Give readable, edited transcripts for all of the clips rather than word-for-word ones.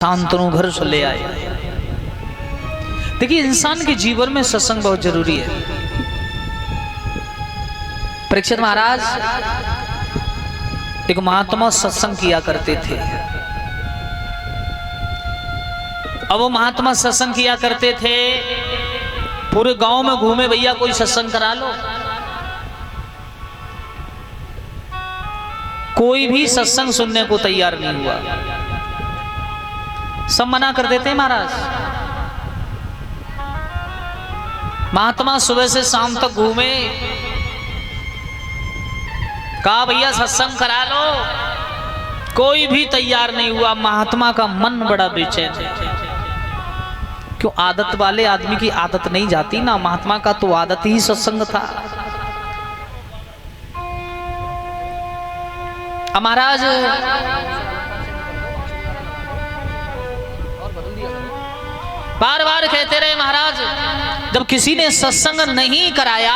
शांतनु घर से ले आए। देखिए, इंसान के जीवन में सत्संग बहुत जरूरी है। परीक्षित महाराज एक महात्मा सत्संग किया करते थे। अब वो महात्मा सत्संग किया करते थे, पूरे गांव में घूमे, भैया कोई सत्संग करा लो। कोई भी सत्संग सुनने को तैयार नहीं हुआ, सब मना कर देते हैं महाराज। महात्मा सुबह से शाम तक घूमे, कहा भैया सत्संग करा लो, कोई भी तैयार नहीं हुआ। महात्मा का मन बड़ा बेचैन है। क्यों? आदत वाले आदमी की आदत नहीं जाती ना। महात्मा का तो आदत ही सत्संग था। महाराज बार बार कहते रहे, महाराज जब किसी ने सत्संग नहीं कराया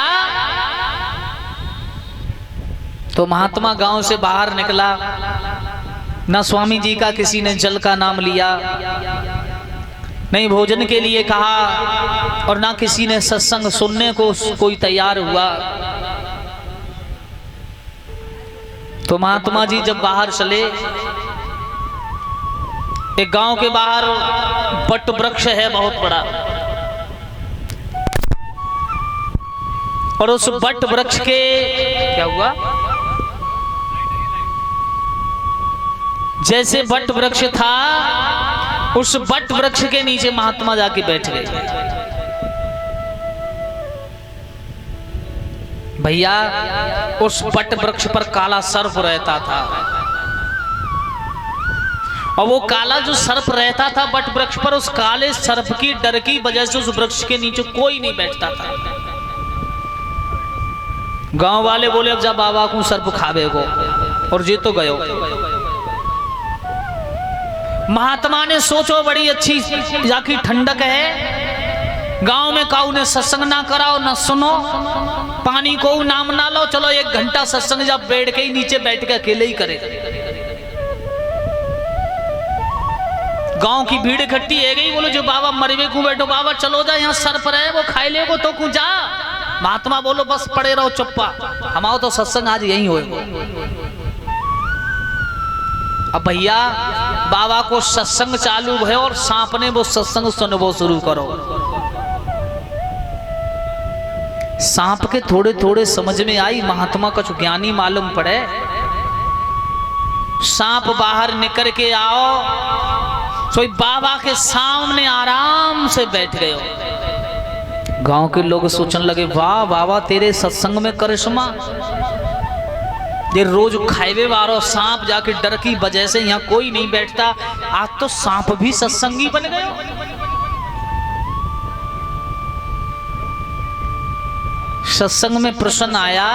तो महात्मा गांव से बाहर निकला। ना स्वामी जी का किसी ने जल का नाम लिया, नहीं भोजन के लिए कहा, और ना किसी ने सत्संग सुनने को कोई तैयार हुआ। तो महात्मा जी जब बाहर चले, एक गांव के बाहर बट वृक्ष है बहुत बड़ा, और उस बट वृक्ष के क्या हुआ, जैसे बट वृक्ष था उस बट वृक्ष के नीचे महात्मा जाके बैठ गए। भैया उस बट वृक्ष पर काला सर्प रहता था, और वो काला जो सर्प रहता था बट वृक्ष पर, उस काले सर्प की डर की वजह से उस वृक्ष के नीचे कोई नहीं बैठता था। गांव वाले बोले अब जा बाबा को सर्प खावे को, और जे तो गयो। महात्मा ने सोचो बड़ी अच्छी जाकी ठंडक है, गांव में काऊ ने सत्संग ना कराओ ना सुनो, पानी को नाम ना लो, चलो 1 घंटा सत्संग जब बैठ के ही नीचे बैठ के अकेले ही करे। गांव की भीड़ इकट्ठी है गई, बोलो जो बाबा मरवे को बैठो, बाबा चलो जा, यहाँ सर्प रहे वो खाई ले को तो जा। महात्मा बोलो बस पड़े रहो चुप्पा, हमारा तो सत्संग आज यही होएगा। अब भैया बाबा को सत्संग चालू है और सांप ने वो सत्संग सुनबो शुरू करो। सांप के थोड़े थोड़े समझ में आई, महात्मा का जो ज्ञानी मालूम पड़े। सांप बाहर निकल के आओ, तो बाबा के सामने आराम से बैठ गए। गांव के लोग सोचने लगे, वाह बाबा तेरे सत्संग में करिश्मा, ये रोज खाएवे वारो सांप जाके डर की वजह से यहाँ कोई नहीं बैठता, आज तो सांप भी सत्संगी बन गए। सत्संग में प्रश्न आया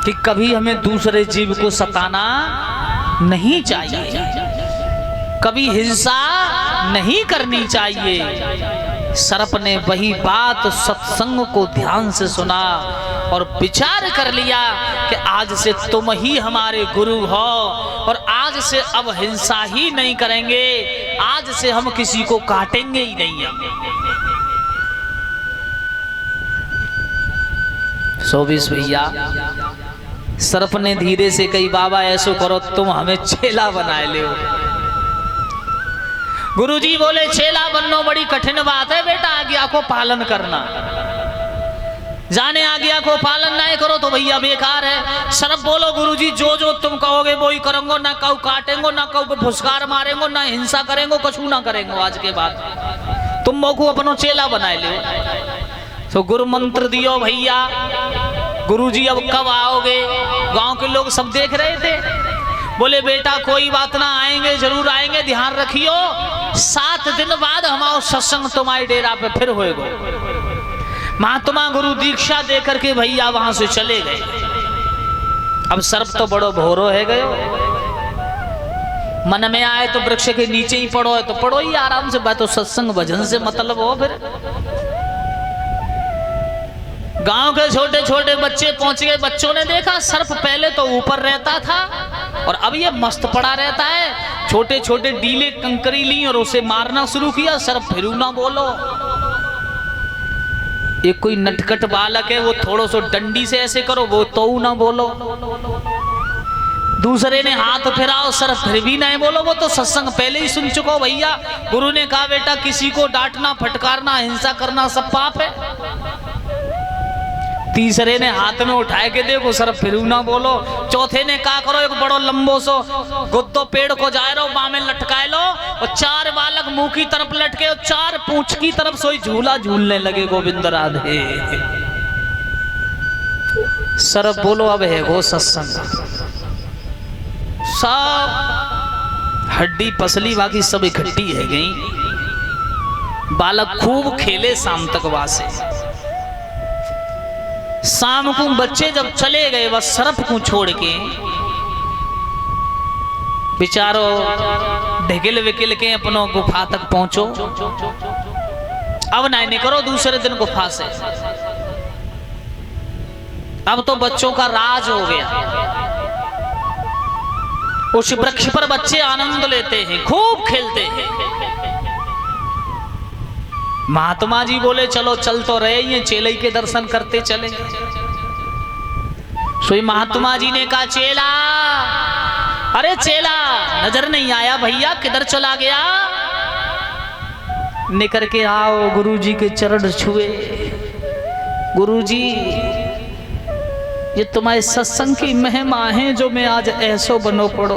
कि कभी हमें दूसरे जीव को सताना नहीं चाहिए, कभी हिंसा नहीं करनी चाहिए। सर्प ने वही बात सत्संग को ध्यान से सुना और विचार कर लिया कि आज से तुम ही हमारे गुरु हो, और आज से अब हिंसा ही नहीं करेंगे, आज से हम किसी को काटेंगे ही नहीं। सोबिस भैया सर्प ने धीरे से कही, बाबा ऐसो करो तुम हमें चेला बनाए ले। गुरुजी बोले चेला बनना बड़ी कठिन बात है बेटा, आज्ञा को पालन करना, जाने आज्ञा को पालन नहीं करो तो भैया बेकार है। सर्प बोलो गुरुजी जो जो तुम कहोगे वो ही करेंगे, ना कहू काटेंगे, ना कहू फुसकार मारेंगे, ना हिंसा करेंगे, कुछ ना करेंगे। आज के बाद तुम मोको अपनो चेला बनाए ले। तो गुरु मंत्र दियो भैया, गुरुजी अब कब आओगे? गांव के लोग सब देख रहे थे, बोले बेटा कोई बात ना, आएंगे जरूर आएंगे, ध्यान रखियो, 7 दिन बाद हमारा सत्संग तुम्हारे डेरा पे फिर होएगा। महात्मा गुरु दीक्षा दे करके भैया वहां से चले गए। अब सर्प तो बड़ो भोरो है गयो, मन में आए तो वृक्ष के नीचे ही पड़ो है तो पड़ो ही आराम से, बात तो सत्संग भजन से मतलब हो। फिर गांव के छोटे छोटे बच्चे पहुंच गए। बच्चों ने देखा सर्प पहले तो ऊपर रहता था और अब ये मस्त पड़ा रहता है। छोटे छोटे डीले कंकरी ली और उसे मारना शुरू किया। सर फिर ना बोलो। एक कोई नटखट बालक है, वो थोड़ो सो डंडी से ऐसे करो, वो तो ना बोलो। दूसरे ने हाथ फिराओ, सर फिर भी नहीं बोलो। वो तो सत्संग पहले ही सुन चुको भैया। गुरु ने कहा बेटा किसी को डांटना, फटकारना, हिंसा करना सब पाप है। तीसरे ने हाथ में उठाए के देखो, सर फिर ना बोलो। चौथे ने कहा करो एक बड़ो लंबो सो गुद्दो पेड़ को जाए रो, बाँ में लटकाए लो और चार बालक मुंह की तरफ लटके और चार पूंछ की तरफ सोई झूला झूलने लगे। गोविंद राधे। सर बोलो अब है वो सत्संग। सब हड्डी पसली बाकी सब इकट्ठी है गई। बालक खूब खेले शाम तक वासे। शाम को बच्चे जब चले गए बस सरफ को छोड़ के, बिचारो ढिकिल विकिल के अपनों गुफा तक पहुंचो। अब नहीं निकलो दूसरे दिन गुफा से। अब तो बच्चों का राज हो गया। उस वृक्ष पर बच्चे आनंद लेते हैं, खूब खेलते हैं। महात्मा जी बोले चलो चल तो रहे हैं, चेले के दर्शन करते चले। सोई महात्मा जी ने कहा चेला, अरे चेला नजर नहीं आया भैया, किधर चला गया? निकर के आओ, गुरुजी के चरण छुए। गुरुजी ये तुम्हारे सत्संग की महिमा है जो मैं आज ऐसो बनो पड़ो।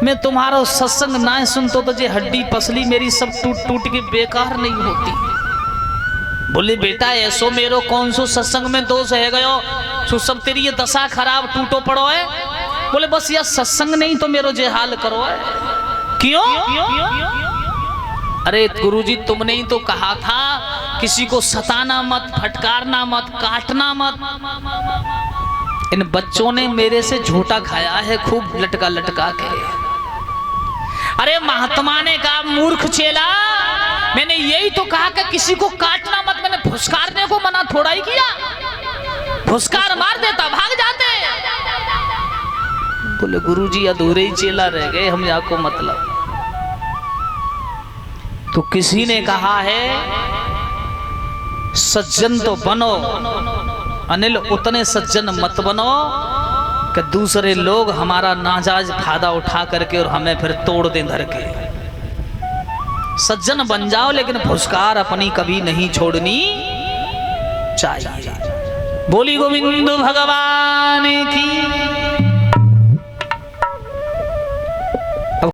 मैं तुम्हारा सत्संग ना सुन तो ये हड्डी पसली मेरी सब टूट टूट के बेकार नहीं होती। बोले बेटा ऐसो मेरो कौन सो सत्संग में दोष है गयो, सो सब तेरी ये दशा खराब टूटो पड़ो है। बोले बस यह सत्संग नहीं तो मेरो जे हाल करो है। क्यों? अरे गुरुजी तुमने ही तो कहा था किसी को सताना मत, फटकारना मत, काटना मत। इन बच्चों ने मेरे से झूठा खाया है खूब लटका लटका के। अरे महात्मा ने कहा मूर्ख चेला, मैंने यही तो कहा कि किसी को काटना मत। मैंने फुसकारने को मना थोड़ा ही किया। फुसकार मार देता भाग जाते। बोले गुरुजी अधूरे ही चेला रह गए, हम आपको मतलब। तो किसी ने कहा है सज्जन तो बनो अनिल, उतने सज्जन मत बनो कि दूसरे लोग हमारा नाजायज फायदा उठा करके और हमें फिर तोड़ दें धर के। सज्जन बन जाओ लेकिन फुसकार अपनी कभी नहीं छोड़नी चाहिए। बोली गोविंद भगवान की।